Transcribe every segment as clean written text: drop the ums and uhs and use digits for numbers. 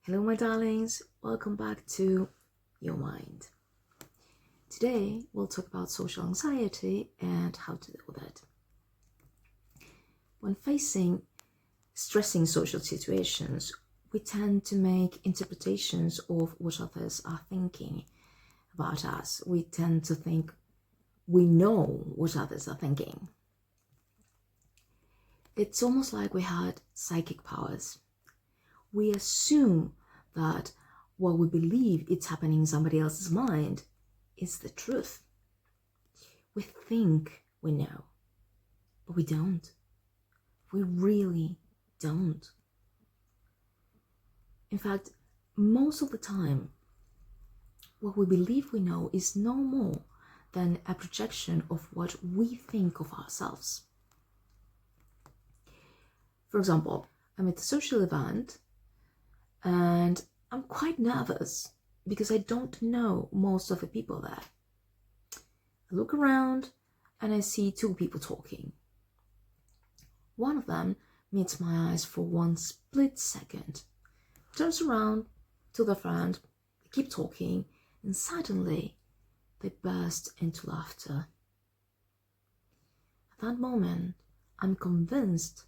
Hello my darlings, welcome back to Your Mind. Today we'll talk about social anxiety and how to deal with it. When facing stressing social situations, we tend to make interpretations of what others are thinking about us. We tend to think we know what others are thinking. It's almost like we had psychic powers. We assume that what we believe it's happening in somebody else's mind is the truth. We think we know, but we don't. We really don't. In fact, most of the time, what we believe we know is no more than a projection of what we think of ourselves. For example, I'm at a social event and I'm quite nervous because I don't know most of the people there. I look around and I see two people talking. One of them meets my eyes for one split second, turns around to the front, they keep talking, and suddenly they burst into laughter. At that moment, I'm convinced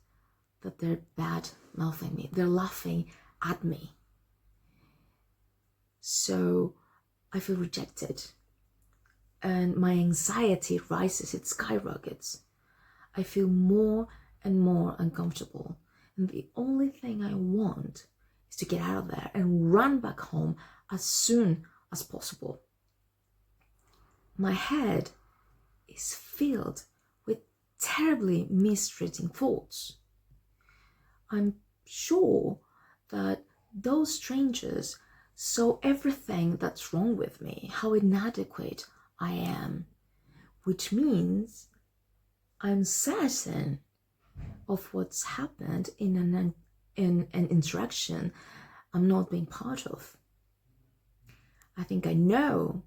that they're bad mouthing me. They're laughing at me. So I feel rejected and my anxiety rises, it skyrockets. I feel more and more uncomfortable. And the only thing I want is to get out of there and run back home as soon as possible. My head is filled with terribly mistreating thoughts. I'm sure that those strangers saw everything that's wrong with me, how inadequate I am, which means I'm certain of what's happened in an interaction I'm not being part of. I think I know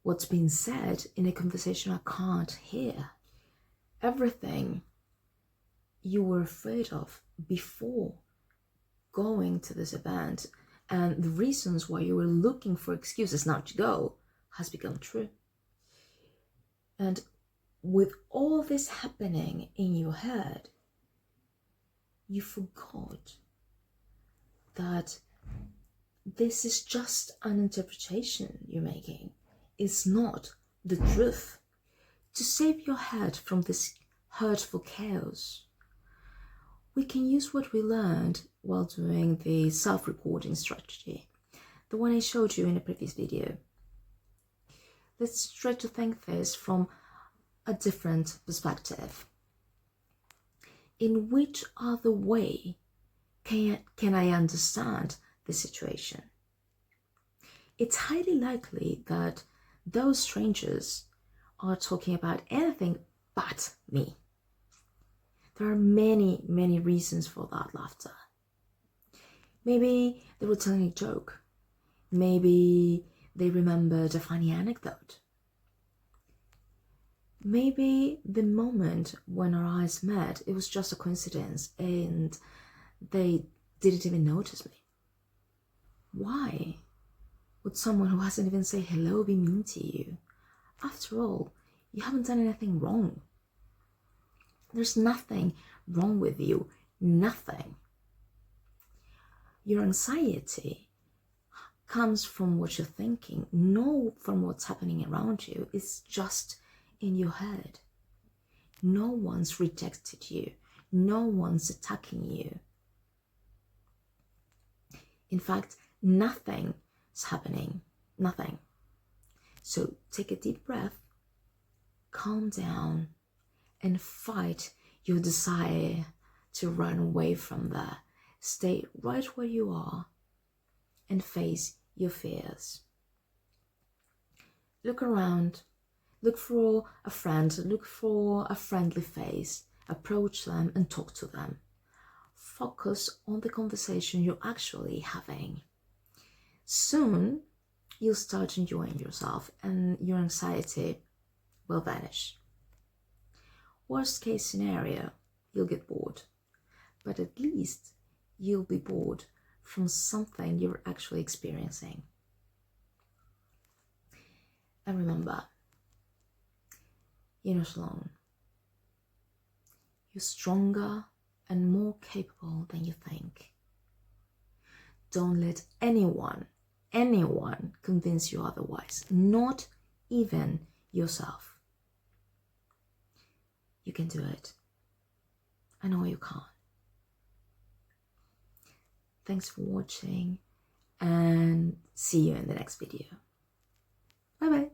what's been said in a conversation I can't hear. Everything you were afraid of before going to this event and the reasons why you were looking for excuses not to go has become true. And with all this happening in your head, you forgot that this is just an interpretation you're making. It's not the truth. To save your head from this hurtful chaos, we can use what we learned while doing the self-recording strategy, the one I showed you in a previous video. Let's try to think this from a different perspective. In which other way can I understand the situation? It's highly likely that those strangers are talking about anything but me. There are many, many reasons for that laughter. Maybe they were telling a joke. Maybe they remembered a funny anecdote. Maybe the moment when our eyes met, it was just a coincidence and they didn't even notice me. Why would someone who hasn't even said hello be mean to you? After all, you haven't done anything wrong. There's nothing wrong with you, nothing. Your anxiety comes from what you're thinking, not from what's happening around you. It's just in your head. No one's rejected you. No one's attacking you. In fact, nothing is happening. Nothing. So take a deep breath, calm down, and fight your desire to run away from there. Stay right where you are and face your fears. Look around, look for a friend, look for a friendly face, approach them and talk to them. Focus on the conversation you're actually having. Soon, you'll start enjoying yourself and your anxiety will vanish. Worst case scenario, you'll get bored, but at least you'll be bored from something you're actually experiencing. And remember, you're not alone. You're stronger and more capable than you think. Don't let anyone convince you otherwise, not even yourself. You can do it. I know you can. Thanks for watching and see you in the next video. Bye bye.